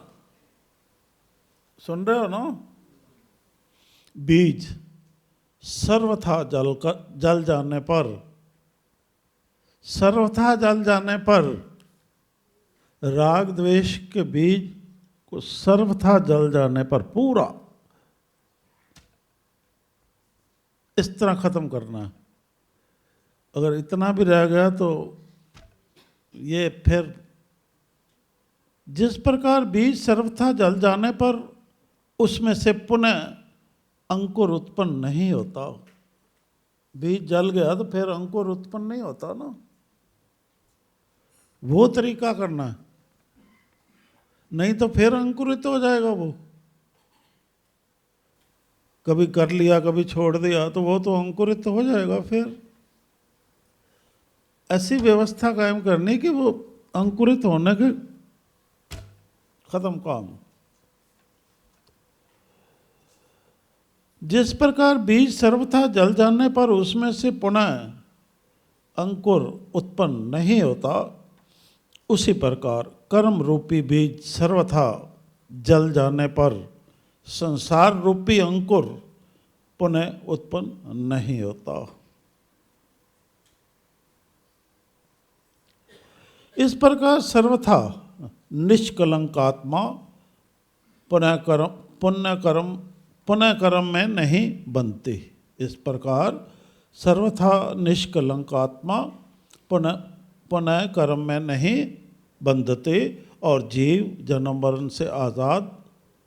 सुन रहे हो ना, बीज सर्वथा जल जाने पर राग द्वेष के बीज को सर्वथा जल जाने पर पूरा इस तरह खत्म करना है। अगर इतना भी रह गया तो ये फिर जिस प्रकार बीज सर्वथा जल जाने पर उसमें से पुनः अंकुर उत्पन्न नहीं होता। बीज जल गया तो फिर अंकुर उत्पन्न नहीं होता ना, वो तरीका करना है, नहीं तो फिर अंकुरित हो जाएगा वो। कभी कर लिया कभी छोड़ दिया तो वो तो अंकुरित हो जाएगा। फिर ऐसी व्यवस्था कायम करनी कि वो अंकुरित होने के खत्म काम। जिस प्रकार बीज सर्वथा जल जाने पर उसमें से पुनः अंकुर उत्पन्न नहीं होता, उसी प्रकार कर्म रूपी बीज सर्वथा जल जाने पर संसार रूपी अंकुर पुनः उत्पन्न नहीं होता। इस प्रकार सर्वथा निष्कलंकात्मा पुनः कर्म में नहीं बनती। इस प्रकार सर्वथा निष्कलंकात्मा पुनः कर्म में नहीं बंधते और जीव जन्म मरण से आज़ाद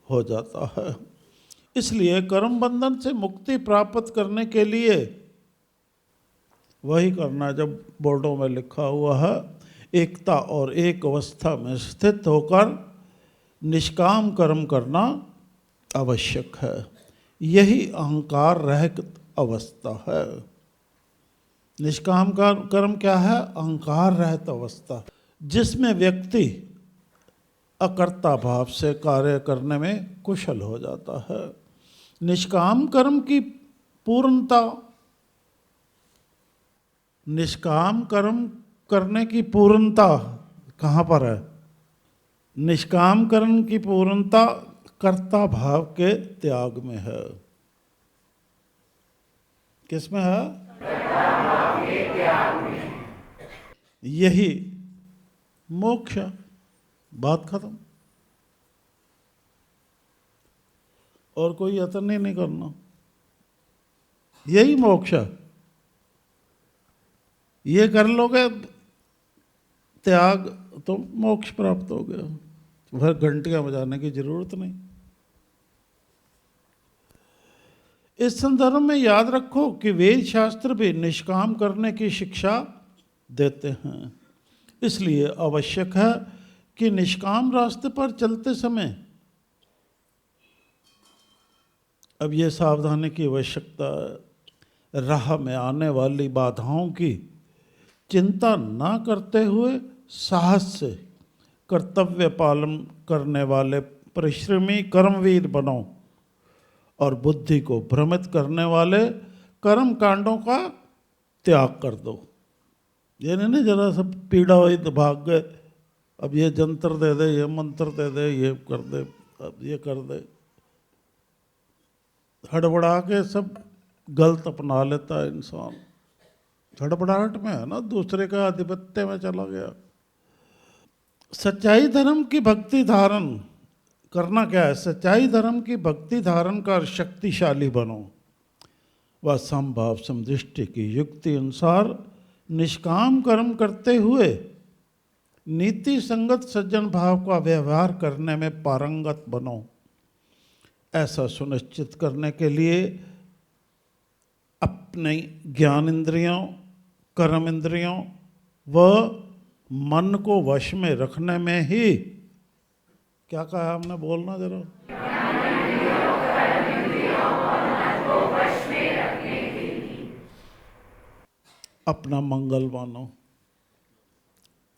हो जाता है। इसलिए कर्म बंधन से मुक्ति प्राप्त करने के लिए वही करना जब बोर्डों में लिखा हुआ है, एकता और एक अवस्था में स्थित होकर निष्काम कर्म करना आवश्यक है। यही अहंकार रहित अवस्था है। निष्काम कर्म क्या है? अहंकार रहित अवस्था, जिसमें व्यक्ति अकर्ता भाव से कार्य करने में कुशल हो जाता है। निष्काम कर्म की पूर्णता, निष्काम कर्म करने की पूर्णता कहाँ पर है? निष्काम कर्म की पूर्णता कर्ता भाव के त्याग में है। किसमें है? कर्ता भाव के त्याग में। यही मोक्ष। बात खत्म। और कोई यत्न ही नहीं करना, यही मोक्ष है। ये कर लोगे त्याग तो मोक्ष प्राप्त हो गया, फिर घंटियां बजाने की जरूरत नहीं। इस संदर्भ में याद रखो कि वेद शास्त्र भी निष्काम करने की शिक्षा देते हैं। इसलिए आवश्यक है कि निष्काम रास्ते पर चलते समय अब ये सावधानी की आवश्यकता है, राह में आने वाली बाधाओं की चिंता ना करते हुए साहस से कर्तव्य पालन करने वाले परिश्रमी कर्मवीर बनो और बुद्धि को भ्रमित करने वाले कर्म कांडों का त्याग कर दो। ये नहीं जरा सब पीड़ा हुई तो भाग गए, अब ये जंतर दे दे, ये मंत्र दे दे, ये कर दे, अब ये कर दे, हड़बड़ा के सब गलत अपना लेता है इंसान। हड़बड़ाहट में है ना, दूसरे का आधिपत्य में चला गया। सच्चाई धर्म की भक्ति धारण करना क्या है? सच्चाई धर्म की भक्ति धारण कर शक्तिशाली बनो व समभाव समदृष्टि की युक्ति अनुसार निष्काम कर्म करते हुए नीति संगत सज्जन भाव का व्यवहार करने में पारंगत बनो। ऐसा सुनिश्चित करने के लिए अपने ज्ञान इंद्रियों, कर्म इंद्रियों व मन को वश में रखने में ही, क्या कहा हमने, बोलना जरा, अपना मंगल मानो।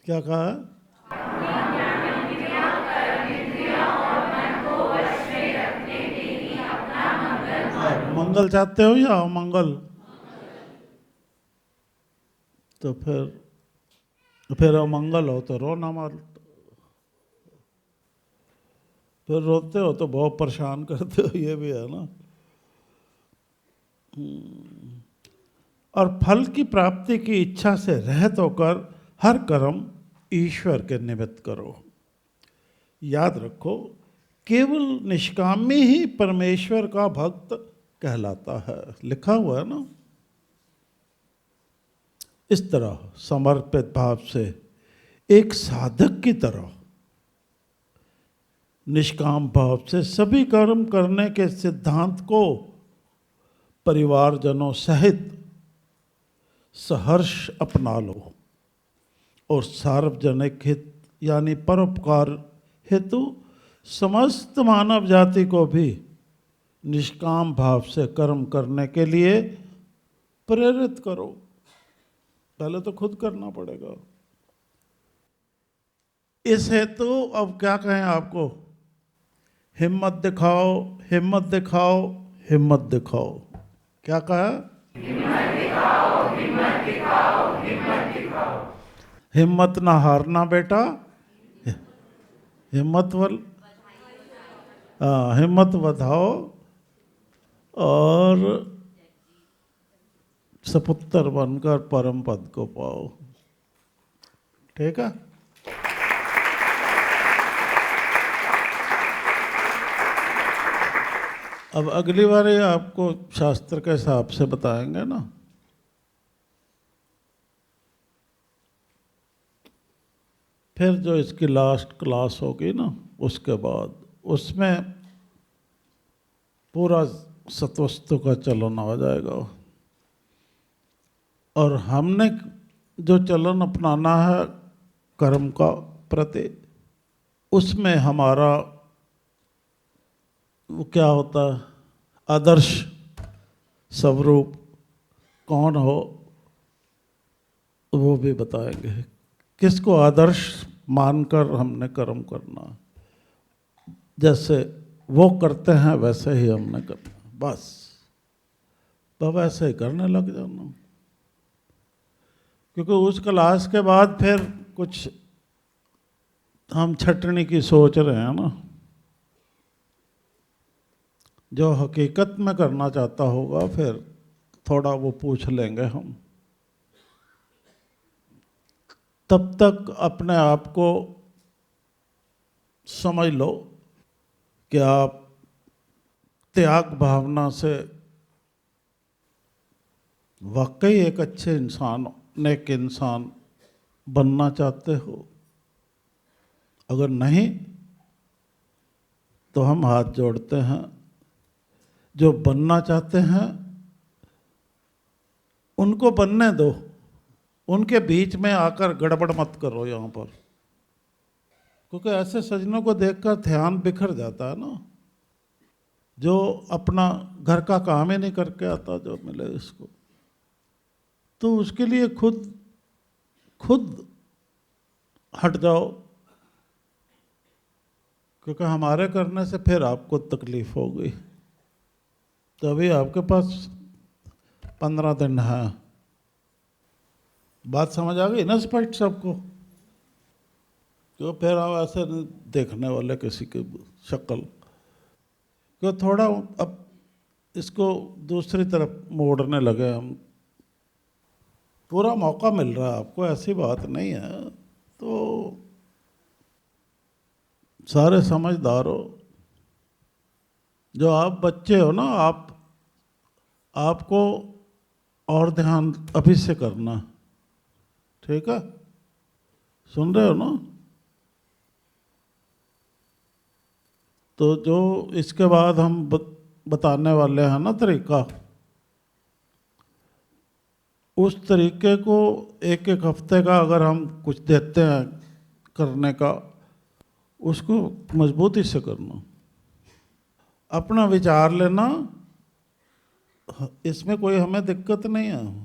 क्या कहा? मंगल चाहते हो या अमंगल? तो फिर अमंगल हो तो रो ना मार, फिर रोते हो तो बहुत परेशान करते हो, ये भी है ना। और फल की प्राप्ति की इच्छा से रहित होकर हर कर्म ईश्वर के निमित्त करो। याद रखो, केवल निष्कामी ही परमेश्वर का भक्त कहलाता है, लिखा हुआ है ना। इस तरह समर्पित भाव से एक साधक की तरह निष्काम भाव से सभी कर्म करने के सिद्धांत को परिवारजनों सहित सहर्ष अपना लो और सार्वजनिक हित यानी परोपकार हेतु समस्त मानव जाति को भी निष्काम भाव से कर्म करने के लिए प्रेरित करो। पहले तो खुद करना पड़ेगा। इस हेतु अब क्या कहें आपको, हिम्मत दिखाओ, हिम्मत दिखाओ, हिम्मत दिखाओ। क्या कहा? हिम्मत दिखाओ, हिम्मत दिखाओ, हिम्मत दिखाओ। हिम्मत ना हारना बेटा, हिम्मत हिम्मत बढ़ाओ और सपुत्र बनकर परम पद को पाओ। ठीक है। अब अगली बार ये आपको शास्त्र के हिसाब से बताएंगे ना। फिर जो इसकी लास्ट क्लास होगी ना, उसके बाद उसमें पूरा सत्वस्तु का चलन आ जाएगा। और हमने जो चलन अपनाना है कर्म का प्रति, उसमें हमारा वो क्या होता है, आदर्श स्वरूप कौन हो वो भी बताएंगे। किसको आदर्श मानकर हमने कर्म करना, जैसे वो करते हैं वैसे ही हमने करना, बस तो वैसे ही करने लग जाना। क्योंकि उस क्लास के बाद फिर कुछ हम छटनी की सोच रहे हैं ना। जो हकीकत में करना चाहता होगा फिर थोड़ा वो पूछ लेंगे हम। तब तक अपने आप को समझ लो कि आप त्याग भावना से वाकई एक अच्छे इंसान, नेक इंसान बनना चाहते हो। अगर नहीं तो हम हाथ जोड़ते हैं। जो बनना चाहते हैं उनको बनने दो, उनके बीच में आकर गड़बड़ मत करो यहाँ पर। क्योंकि ऐसे सज्जनों को देखकर ध्यान बिखर जाता है ना। जो अपना घर का काम ही नहीं करके आता, जो मिले इसको, तो उसके लिए खुद हट जाओ। क्योंकि हमारे करने से फिर आपको तकलीफ होगी। तो अभी आपके पास 15 दिन है। बात समझ आ गई ना स्पष्ट सबको? क्यों फिर आप ऐसे नहीं देखने वाले किसी की शक्ल। क्यों थोड़ा अब इसको दूसरी तरफ मोड़ने लगे हम। पूरा मौका मिल रहा है आपको, ऐसी बात नहीं है। तो सारे समझदार हो। जो आप बच्चे हो ना, आपको और ध्यान अभी से करना। ठीक है, सुन रहे हो ना? तो जो इसके बाद हम बताने वाले हैं ना तरीका, उस तरीके को एक हफ्ते का अगर हम कुछ देते हैं करने का, उसको मजबूती से करना। अपना विचार लेना, इसमें कोई हमें दिक्कत नहीं है।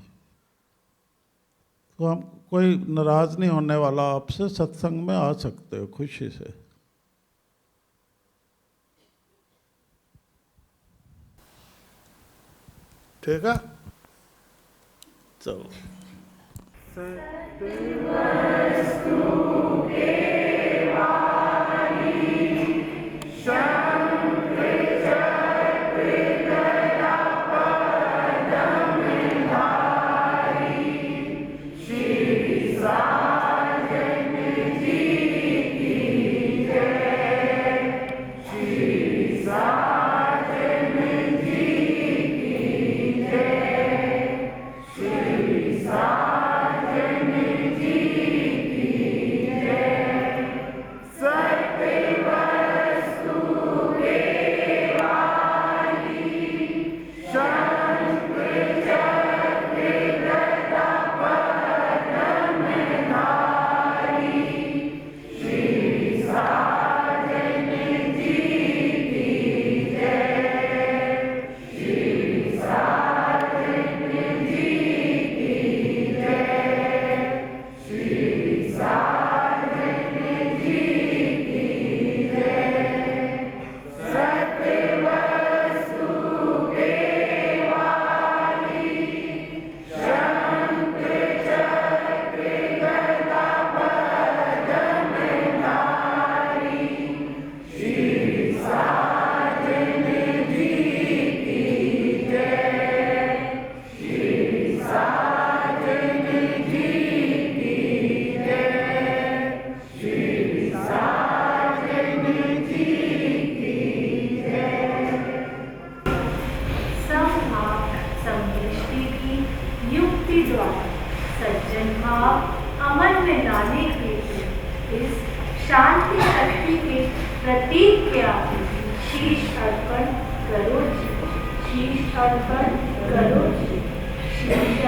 तो हम कोई नाराज नहीं होने वाला आपसे, सत्संग में आ सकते हो खुशी से। ठीक है, चलो। द्वारा सज्जन भाव अमन में लाने के लिए इस शांति शक्ति के प्रतीक के आगे शीश अर्पण करो जी, शीश अर्पण करो जी, शीश